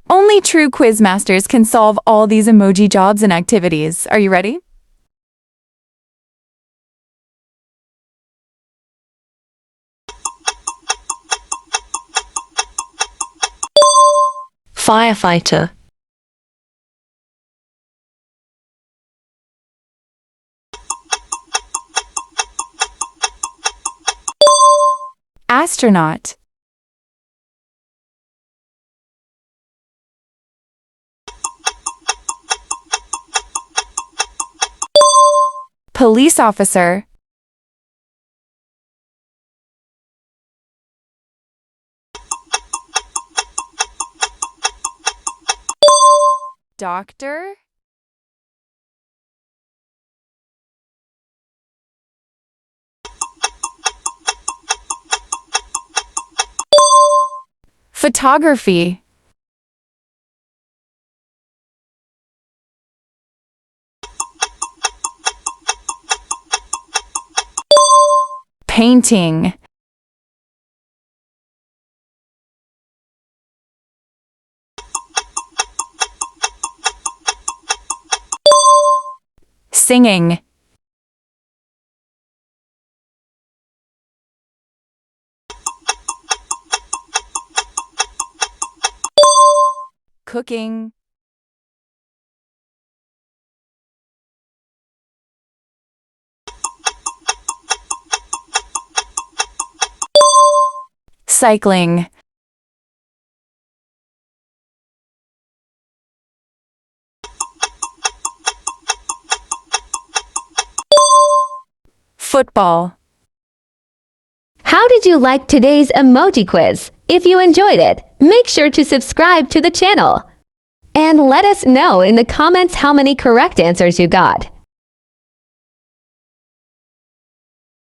Only true quiz masters can solve all these emoji jobs and activities. Are you ready? Firefighter. Astronaut. Police officer. Doctor. Photography. Painting. Singing. Cooking. Cycling. Football. How did you like today's emoji quiz? If you enjoyed it, make sure to subscribe to the channel. And let us know in the comments how many correct answers you got.